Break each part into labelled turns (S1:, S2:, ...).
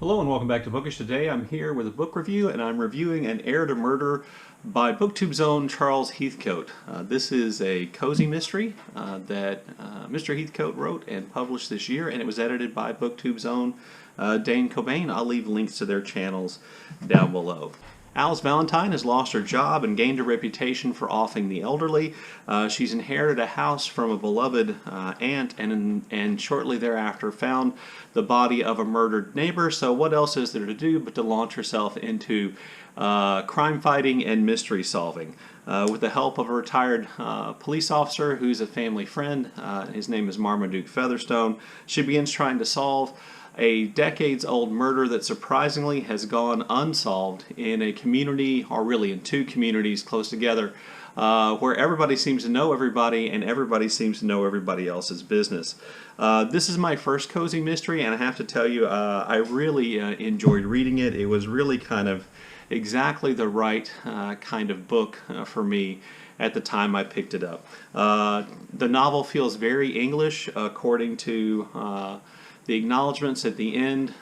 S1: Hello and welcome back to Bookish. Today I'm here with a book review and I'm reviewing An Heir to Murder by BookTube's own Charles Heathcote. This is a cozy mystery that Mr. Heathcote wrote and published this year, and it was edited by BookTube's own Dane Cobain. I'll leave links to their channels down below. Alice Valentine has lost her job and gained a reputation for offing the elderly. She's inherited a house from a beloved aunt and shortly thereafter found the body of a murdered neighbor. So what else is there to do but to launch herself into crime fighting and mystery solving? With the help of a retired police officer who's a family friend, his name is Marmaduke Featherstone, she begins trying to solve a decades-old murder that surprisingly has gone unsolved in a community, or really in two communities close together, where everybody seems to know everybody and everybody seems to know everybody else's business. This is my first cozy mystery, and I have to tell you, I really enjoyed reading it. It was really kind of exactly the right kind of book for me at the time I picked it up. The novel feels very English according to the acknowledgments at the end.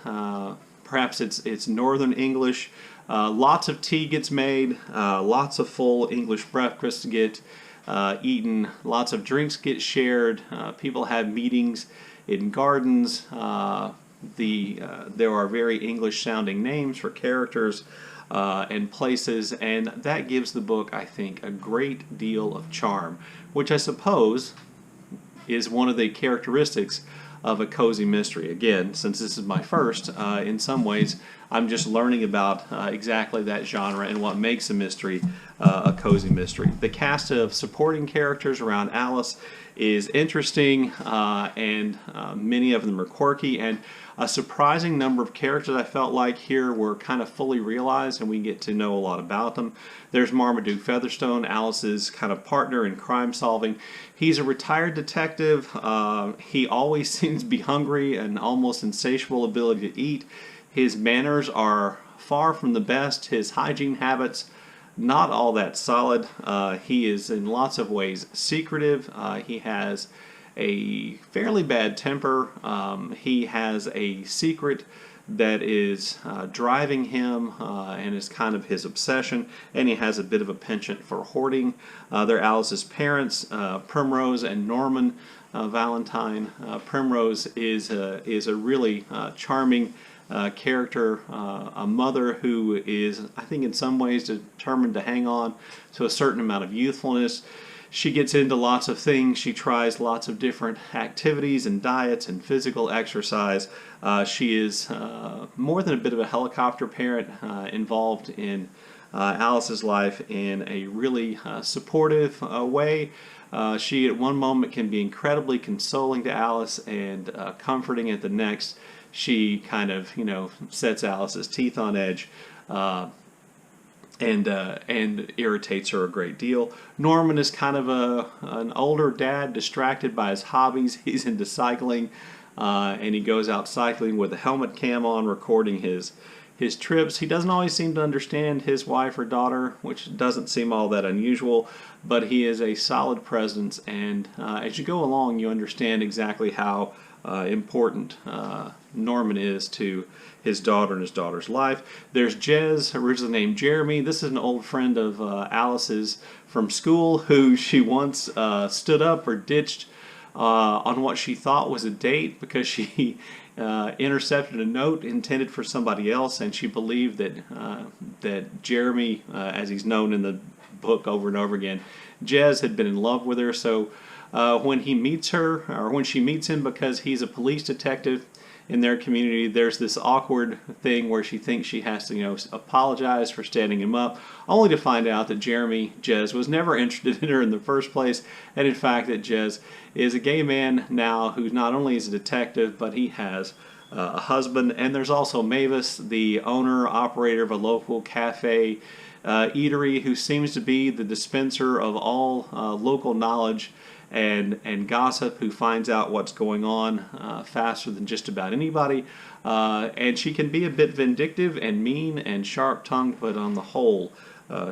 S1: Perhaps it's Northern English. Lots of tea gets made, lots of full English breakfasts get eaten, lots of drinks get shared, people have meetings in gardens. There are very English sounding names for characters and places, and that gives the book, I think, a great deal of charm, which I suppose is one of the characteristics of a cozy mystery. Again, since this is my first, in some ways I'm just learning about exactly that genre and what makes a mystery a cozy mystery. The cast of supporting characters around Alice is interesting, and many of them are quirky, and a surprising number of characters I felt like here were kind of fully realized and we get to know a lot about them. There's Marmaduke Featherstone, Alice's kind of partner in crime solving. He's a retired detective. He always seems to be hungry and almost insatiable ability to eat. His manners are far from the best. His hygiene habits, not all that solid. He is in lots of ways secretive. He has a fairly bad temper. He has a secret that is driving him and is kind of his obsession, and he has a bit of a penchant for hoarding. They're Alice's parents, Primrose and Norman Valentine. Primrose is a really charming character, a mother who is, I think, in some ways determined to hang on to a certain amount of youthfulness. She gets into lots of things. She tries lots of different activities and diets and physical exercise. She is more than a bit of a helicopter parent, involved in Alice's life in a really supportive way. She at one moment can be incredibly consoling to Alice and comforting at the next. She kind of, sets Alice's teeth on edge. And irritates her a great deal. Norman is kind of an older dad, distracted by his hobbies. He's into cycling, and he goes out cycling with a helmet cam on, recording his trips. He doesn't always seem to understand his wife or daughter, which doesn't seem all that unusual, but he is a solid presence, and as you go along, you understand exactly how important Norman is to his daughter and his daughter's life. There's Jez, originally named Jeremy. This is an old friend of Alice's from school who she once stood up or ditched on what she thought was a date because she intercepted a note intended for somebody else, and she believed that Jeremy, as he's known in the book over and over again, Jez had been in love with her. So when he meets her, or when she meets him because he's a police detective in their community, there's this awkward thing where she thinks she has to, apologize for standing him up, only to find out that Jeremy, Jez, was never interested in her in the first place, and in fact that Jez is a gay man now who not only is a detective, but he has a husband. And there's also Mavis, the owner, operator of a local cafe eatery, who seems to be the dispenser of all local knowledge and gossip, who finds out what's going on faster than just about anybody. And she can be a bit vindictive and mean and sharp-tongued, but on the whole,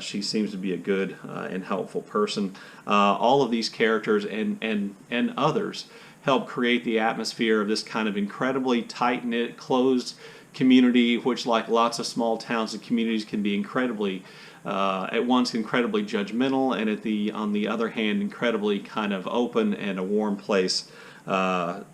S1: She seems to be a good and helpful person. All of these characters and others help create the atmosphere of this kind of incredibly tight-knit, closed community, which, like lots of small towns and communities, can be incredibly, at once incredibly judgmental, and on the other hand, incredibly kind of open and a warm place to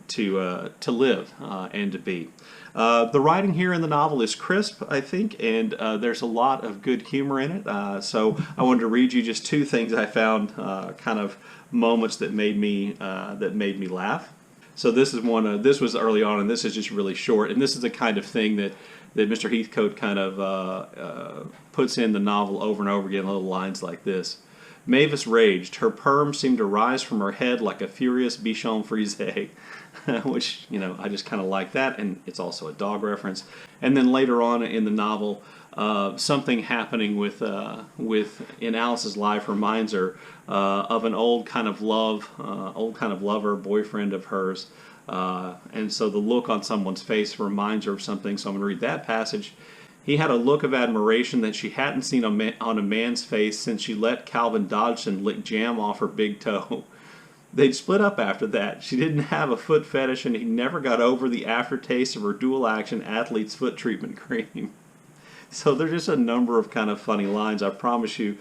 S1: live and to be. The writing here in the novel is crisp, I think, and there's a lot of good humor in it. So I wanted to read you just two things I found, kind of moments that made me laugh. So this is one. This was early on, and this is just really short. And this is the kind of thing that Mr. Heathcote kind of puts in the novel over and over again. Little lines like this. Mavis raged. Her perm seemed to rise from her head like a furious bichon frise, which, you know, I just kind of like that, and it's also a dog reference. And then later on in the novel, something happening with in Alice's life reminds her of an old kind of lover, boyfriend of hers, and so the look on someone's face reminds her of something. So I'm going to read that passage. He had a look of admiration that she hadn't seen on a man's face since she let Calvin Dodgson lick jam off her big toe. They'd split up after that. She didn't have a foot fetish, and he never got over the aftertaste of her dual-action athlete's foot treatment cream. So there's just a number of kind of funny lines. I promise you,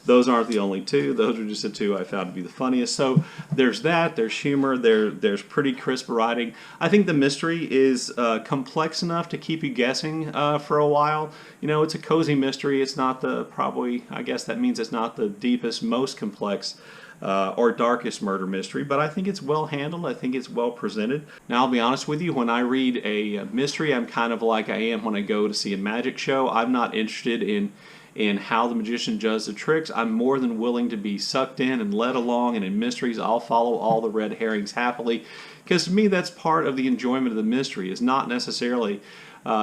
S1: those aren't the only two. Those are just the two I found to be the funniest. So there's that. There's humor. There's pretty crisp writing. I think the mystery is complex enough to keep you guessing for a while. You know, it's a cozy mystery. It's not I guess that means it's not the deepest, most complex or darkest murder mystery, but I think it's well handled. I think it's well presented. Now, I'll be honest with you, when I read a mystery, I'm kind of like I am when I go to see a magic show. I'm not interested in how the magician does the tricks. I'm more than willing to be sucked in and led along, and in mysteries, I'll follow all the red herrings happily, because to me, that's part of the enjoyment of the mystery, is not necessarily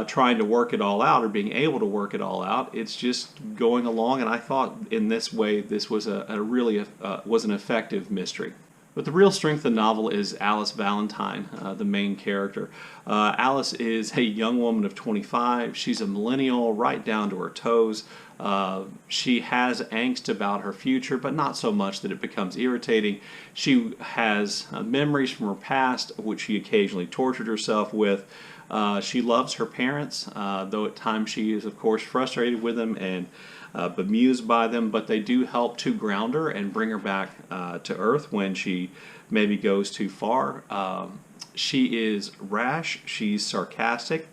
S1: trying to work it all out or being able to work it all out. It's just going along, and I thought in this way this was was an effective mystery. But the real strength of the novel is Alice Valentine, the main character. Alice is a young woman of 25. She's a millennial right down to her toes. She has angst about her future, but not so much that it becomes irritating. She has memories from her past, which she occasionally tortured herself with. She loves her parents, though at times she is, of course, frustrated with them and bemused by them, but they do help to ground her and bring her back to earth when she maybe goes too far. She is rash, she's sarcastic,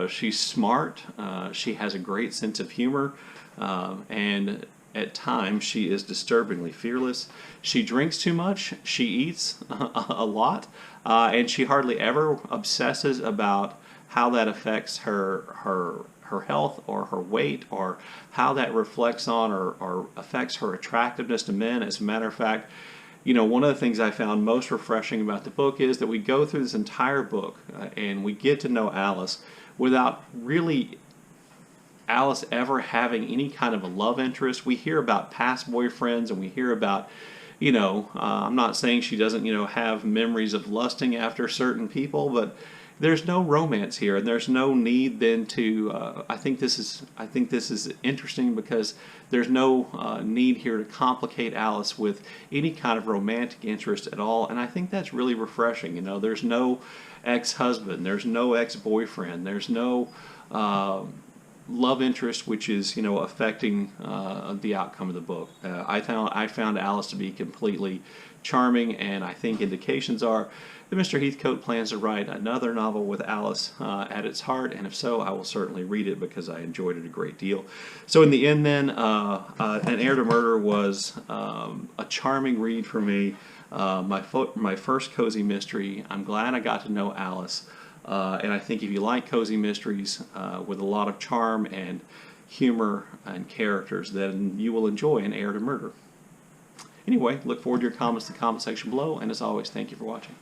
S1: she's smart, she has a great sense of humor, and at times she is disturbingly fearless. She drinks too much, she eats a lot, and she hardly ever obsesses about how that affects her health or her weight, or how that reflects on or affects her attractiveness to men. As a matter of fact, you know, one of the things I found most refreshing about the book is that we go through this entire book and we get to know Alice without really Alice ever having any kind of a love interest. We hear about past boyfriends, and we hear about, you know, I'm not saying she doesn't, you know, have memories of lusting after certain people, but there's no romance here, and there's no need then to. I think this is interesting because there's no need here to complicate Alice with any kind of romantic interest at all, and I think that's really refreshing. You know, there's no ex-husband, there's no ex-boyfriend, there's no love interest which is, you know, affecting the outcome of the book. I found Alice to be completely charming, and I think indications are that Mr. Heathcote plans to write another novel with Alice at its heart, and if so, I will certainly read it because I enjoyed it a great deal. So in the end then, An Heir to Murder was a charming read for me, my first cozy mystery. I'm glad I got to know Alice, and I think if you like cozy mysteries with a lot of charm and humor and characters, then you will enjoy An Heir to Murder. Anyway, look forward to your comments in the comment section below, and as always, thank you for watching.